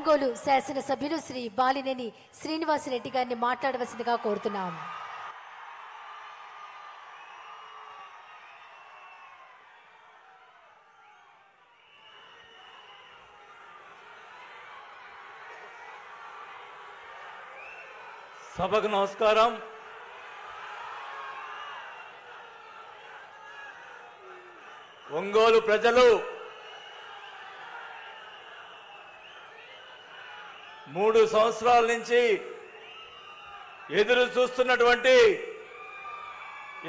ఒంగోలు శాసనసభ్యులు శ్రీ బాలినేని శ్రీనివాసరెడ్డి గారిని మాట్లాడవలసిందిగా కోరుతున్నాం. సభకు నమస్కారం. ఒంగోలు ప్రజలు 3 సంవత్సరాల నుంచి ఎదురు చూస్తున్నటువంటి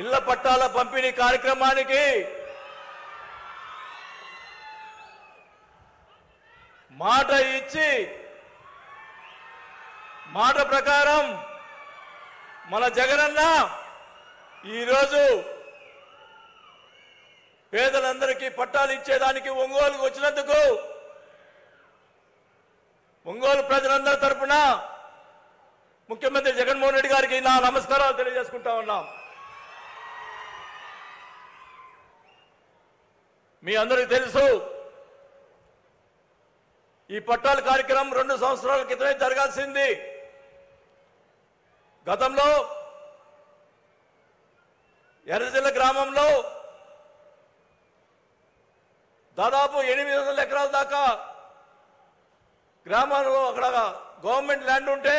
ఇళ్ల పట్టాల పంపిణీ కార్యక్రమానికి మాట ఇచ్చి మాట ప్రకారం మన జగనన్న ఈరోజు పేదలందరికీ పట్టాలు ఇచ్చేదానికి ఒంగోలుకు వచ్చినందుకు ఒంగోలు ప్రజలందరి తరపున ముఖ్యమంత్రి జగన్మోహన్ రెడ్డి గారికి నా నమస్కారాలు తెలియజేసుకుంటా ఉన్నాం. మీ అందరికీ తెలుసు, ఈ పట్టాల కార్యక్రమం 2 సంవత్సరాల క్రితమే జరగాల్సింది. గతంలో ఎర్రజల్ల గ్రామంలో దాదాపు 800 ఎకరాల దాకా గ్రామాల్లో అక్కడ గవర్నమెంట్ ల్యాండ్ ఉంటే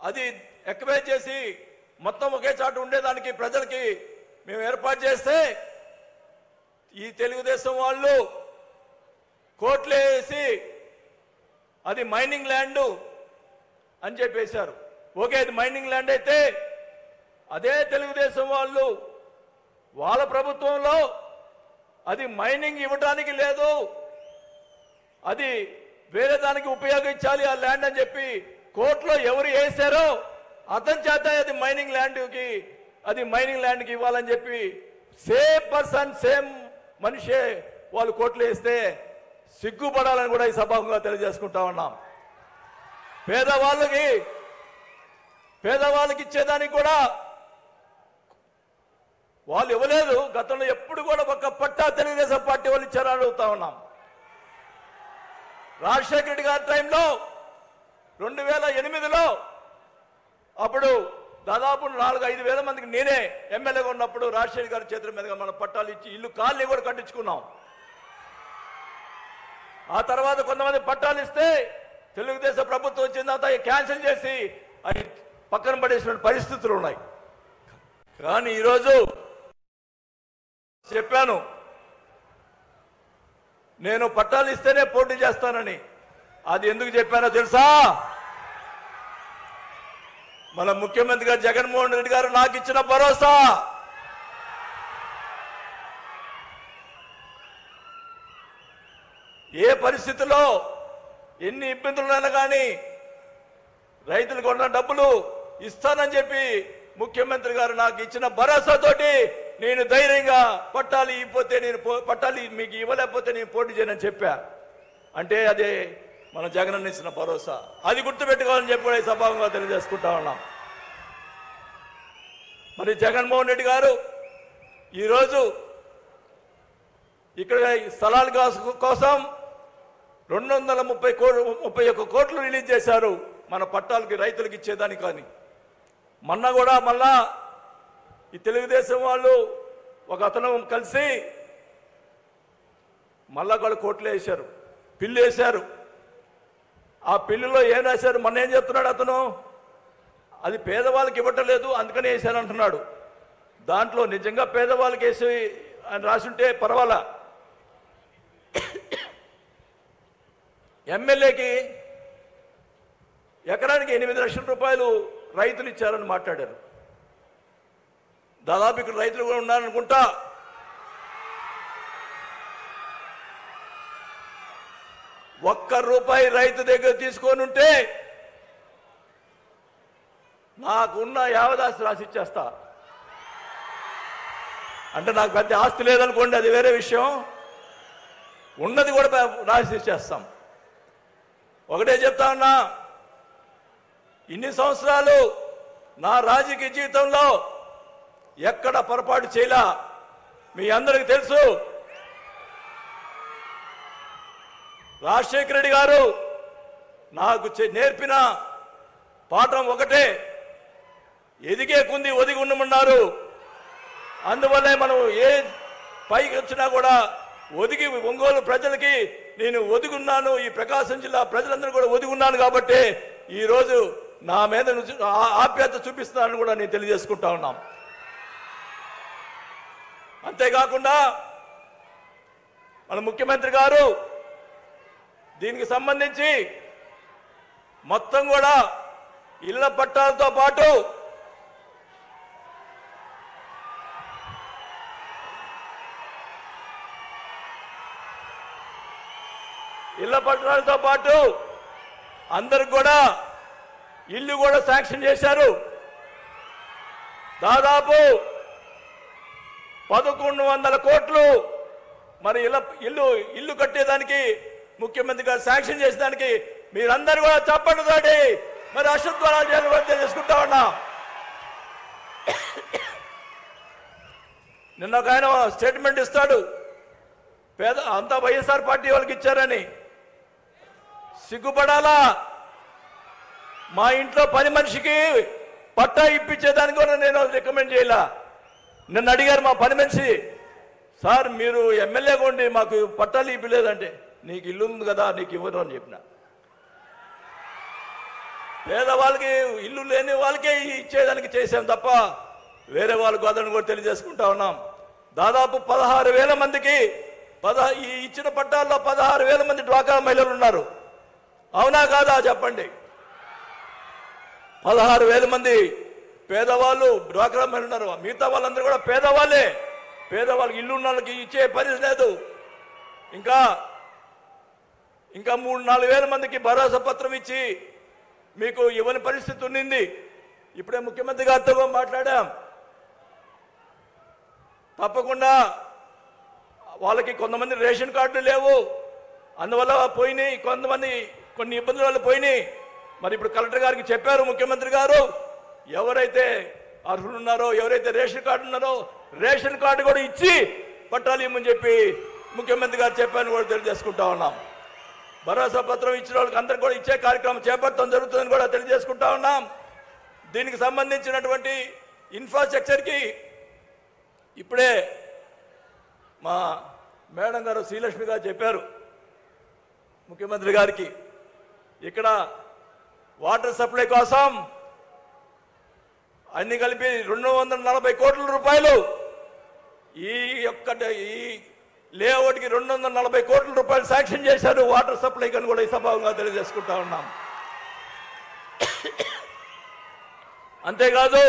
అది ఎక్వైర్ చేసి మొత్తం ఒకే చాటు ఉండేదానికి ప్రజలకి మేము ఏర్పాటు చేస్తే ఈ తెలుగుదేశం వాళ్ళు కోట్లు వేసి అది మైనింగ్ ల్యాండ్ అని చెప్పేశారు. ఓకే, అది మైనింగ్ ల్యాండ్ అయితే అదే తెలుగుదేశం వాళ్ళు వాళ్ళ ప్రభుత్వంలో అది మైనింగ్ ఇవ్వడానికి లేదు, అది వేరే దానికి ఉపయోగించాలి ఆ ల్యాండ్ అని చెప్పి కోర్టులో ఎవరు వేశారో అతని చేత అది మైనింగ్ ల్యాండ్కి ఇవ్వాలని చెప్పి సేమ్ పర్సన్ సేమ్ మనిషే వాళ్ళు కోర్టులో వేస్తే సిగ్గుపడాలని కూడా ఈ సభాముఖంగా తెలియజేసుకుంటా ఉన్నాం. పేదవాళ్ళకి ఇచ్చేదానికి కూడా వాళ్ళు ఇవ్వలేదు. గతంలో ఎప్పుడు కూడా ఒక పట్టా తెలుగుదేశం పార్టీ వాళ్ళు ఇచ్చారని అడుగుతా ఉన్నాం. రాజశేఖర రెడ్డి గారి టైంలో 2008లో అప్పుడు దాదాపు 4-5 వేల మందికి నేనే ఎమ్మెల్యేగా ఉన్నప్పుడు రాజశేఖర గారి చేతుల మీదుగా మన పట్టాలు ఇచ్చి ఇల్లు కాలనీ కూడా కట్టించుకున్నాం. ఆ తర్వాత కొంతమంది పట్టాలు ఇస్తే తెలుగుదేశం ప్రభుత్వం వచ్చిన తర్వాత క్యాన్సిల్ చేసి అది పక్కన పడేసిన పరిస్థితులు ఉన్నాయి. కానీ ఈరోజు చెప్పాను, నేను పట్టాలు ఇస్తేనే పోటీ చేస్తానని. అది ఎందుకు చెప్పానో తెలుసా? మన ముఖ్యమంత్రి గారు జగన్మోహన్ రెడ్డి గారు నాకు ఇచ్చిన భరోసా. ఏ పరిస్థితుల్లో ఎన్ని ఇబ్బందులున్నా కానీ రైతులకు ఉన్న డబ్బులు ఇస్తానని చెప్పి ముఖ్యమంత్రి గారు నాకు ఇచ్చిన భరోసాతోటి నేను ధైర్యంగా పట్టాలు మీకు ఇవ్వలేకపోతే నేను పోటీ చేయనని చెప్పా. అంటే అదే మన జగన్ ఇచ్చిన భరోసా. అది గుర్తుపెట్టుకోవాలని చెప్పి కూడా ఈ సభాముఖంగా తెలియజేసుకుంటా ఉన్నాం. మరి జగన్మోహన్ రెడ్డి గారు ఈరోజు ఇక్కడ స్థలాల కోసం 231 కోట్లు రిలీజ్ చేశారు మన పట్టాలకి రైతులకు ఇచ్చేదానికి. కానీ మళ్ళా ఈ తెలుగుదేశం వాళ్ళు ఒక అతను కలిసి మళ్ళా వాళ్ళు కోట్లు వేశారు, పిల్లు వేశారు. ఆ పిల్లులో ఏం రాశారు? మొన్న ఏం చెప్తున్నాడు అతను? అది పేదవాళ్ళకి ఇవ్వటలేదు అందుకని వేశారంటున్నాడు. దాంట్లో నిజంగా పేదవాళ్ళకి వేసి అని రాసుంటే పర్వాలా. ఎమ్మెల్యేకి ఎకరానికి 8 లక్షల రూపాయలు రైతులు ఇచ్చారని మాట్లాడారు. దాదాపు ఇక్కడ రైతులు కూడా ఉన్నారనుకుంటా. ₹1 రైతు దగ్గర తీసుకొని ఉంటే నాకున్న యావదాస్తి రాసి ఇచ్చేస్తా. అంటే నాకు పెద్ద ఆస్తి లేదనుకోండి, అది వేరే విషయం. ఉన్నది కూడా రాసి ఇచ్చేస్తాం. ఒకటే చెప్తా ఉన్నా, ఇన్ని సంవత్సరాలు నా రాజకీయ జీవితంలో ఎక్కడ పొరపాటు చేయలా. మీ అందరికీ తెలుసు, రాజశేఖర రెడ్డి గారు నాకు నేర్పిన పాఠం ఒకటే, ఎదిగే కుంది ఒదిగి ఉండమన్నారు. అందువల్లే మనం ఏ పైకి వచ్చినా కూడా ఒదిగి ఒంగోలు ప్రజలకి నేను ఒదిగున్నాను, ఈ ప్రకాశం జిల్లా ప్రజలందరూ కూడా ఒదిగున్నాను కాబట్టి ఈరోజు నా మీద ఆప్యాయత చూపిస్తున్నానని కూడా నేను తెలియజేసుకుంటా ఉన్నాం. అంతేకాకుండా మన ముఖ్యమంత్రి గారు దీనికి సంబంధించి మొత్తం కూడా ఇళ్ల పట్టాలతో పాటు అందరికి కూడా ఇల్లు కూడా శాంక్షన్ చేశారు. దాదాపు 1100 కోట్లు మరి ఇల్లు కట్టేదానికి ముఖ్యమంత్రి గారు శాంక్షన్ చేసేదానికి మీరందరూ కూడా చప్పట్లతోటి మరి అశ్వత్థాలు చేసుకుంటా ఉన్నా. నిన్న ఒక ఆయన స్టేట్మెంట్ ఇస్తాడు, అంతా వైఎస్ఆర్ పార్టీ వాళ్ళకి ఇచ్చారని. సిగ్గుపడాలా? మా ఇంట్లో పని మనిషికి పట్టా ఇప్పించేదానికి కూడా నేను రికమెండ్ చేయాల. నిన్న అడిగారు మా పని మనిషి, సార్ మీరు ఎమ్మెల్యేగా ఉండి మాకు పట్టాలు ఇవ్వలేదంటే, నీకు ఇల్లు ఉంది కదా నీకు ఇవ్వరు అని చెప్పిన. పేదవాళ్ళకి ఇల్లు లేని వాళ్ళకే ఇచ్చేదానికి చేసాం తప్ప వేరే వాళ్ళకు అదని కూడా తెలియజేసుకుంటా ఉన్నాం. దాదాపు 16,000 మందికి ఈ ఇచ్చిన పట్టాల్లో 16,000 మంది డ్వాక్రా మహిళలు ఉన్నారు. అవునా కాదా చెప్పండి? 16,000 మంది పేదవాళ్ళు డ్వాక్రా మహిళలు ఉన్నారు. మిగతా వాళ్ళందరూ కూడా పేదవాళ్ళే. పేదవాళ్ళకి ఇల్లు ఉన్న వాళ్ళకి ఇచ్చే పరిస్థితి లేదు. ఇంకా 3-4 వేల మందికి భరోసా పత్రం ఇచ్చి మీకు ఇవ్వని పరిస్థితి ఉన్నింది. ఇప్పుడే ముఖ్యమంత్రి గారితో మాట్లాడాం. తప్పకుండా వాళ్ళకి కొంతమంది రేషన్ కార్డులు లేవు, అందువల్ల పోయినాయి. కొన్ని ఇబ్బందుల వల్ల పోయినాయి. మరి ఇప్పుడు కలెక్టర్ గారికి చెప్పారు ముఖ్యమంత్రి గారు, ఎవరైతే అర్హులు ఉన్నారో, ఎవరైతే రేషన్ కార్డు ఉన్నారో రేషన్ కార్డు కూడా ఇచ్చి పట్టాలు ఇవ్వమని చెప్పి ముఖ్యమంత్రి గారు చెప్పారని కూడా తెలియజేసుకుంటా ఉన్నాం. భరోసా పత్రం ఇచ్చిన వాళ్ళకి అందరికి కూడా ఇచ్చే కార్యక్రమం చేపట్టడం జరుగుతుందని కూడా తెలియజేసుకుంటా ఉన్నాం. దీనికి సంబంధించినటువంటి ఇన్ఫ్రాస్ట్రక్చర్కి ఇప్పుడే మా మేడం గారు శ్రీలక్ష్మి గారు చెప్పారు ముఖ్యమంత్రి గారికి, ఇక్కడ వాటర్ సప్లై కోసం అన్ని కలిపి 240 కోట్ల రూపాయలు, ఈ లేఅవుట్కి 240 కోట్ల రూపాయలు శాంక్షన్ చేశారు వాటర్ సప్లై అని కూడా ఈ సభాగా తెలియజేసుకుంటా ఉన్నాం. అంతేకాదు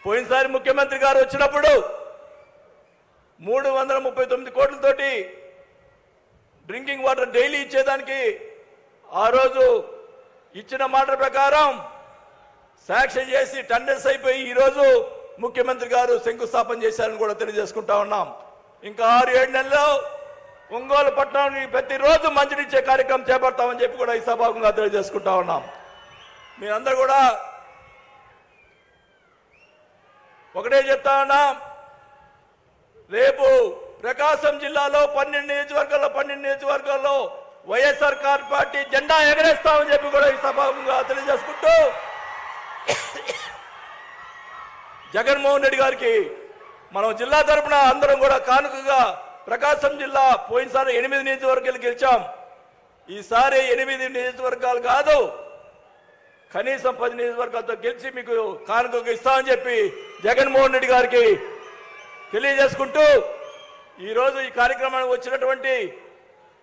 పోయినసారి ముఖ్యమంత్రి గారు వచ్చినప్పుడు 339 కోట్లతోటి డ్రింకింగ్ వాటర్ డైలీ ఇచ్చేదానికి ఆ రోజు ఇచ్చిన మాట ప్రకారం శాంక్షన్ చేసి టెండర్స్ అయిపోయి ఈరోజు ముఖ్యమంత్రి గారు శంకుస్థాపన చేశారని కూడా తెలియజేసుకుంటా ఉన్నాం. ఇంకా 6-7 నెలల్లో ఒంగోలు పట్టణానికి ప్రతిరోజు మంచినిచ్చే కార్యక్రమం చేపడతామని చెప్పి కూడా ఈ సభాముఖంగా తెలియజేసుకుంటా ఉన్నాం. మీరందరూ కూడా ఒకటే చెప్తా ఉన్నాం, రేపు ప్రకాశం జిల్లాలో 12 నియోజకవర్గాల్లో వైఎస్ఆర్ పార్టీ జెండా ఎగరేస్తామని చెప్పి కూడా ఈ సభాముఖంగా తెలియజేసుకుంటూ జగన్మోహన్ రెడ్డి గారికి మనం జిల్లా తరపున అందరం కూడా కానుకగా ప్రకాశం జిల్లా పోయినసారి 8 నియోజకవర్గాలు గెలిచాం. ఈసారి 8 నియోజకవర్గాలు కాదు, కనీసం 10 నియోజకవర్గాలతో గెలిచి మీకు కానుకగా ఇస్తామని చెప్పి జగన్మోహన్ రెడ్డి గారికి తెలియజేసుకుంటూ ఈరోజు ఈ కార్యక్రమానికి వచ్చినటువంటి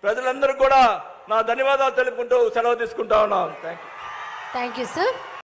ప్రజలందరూ కూడా నా ధన్యవాదాలు తెలుపుకుంటూ సెలవు తీసుకుంటా ఉన్నాను. Thank you sir.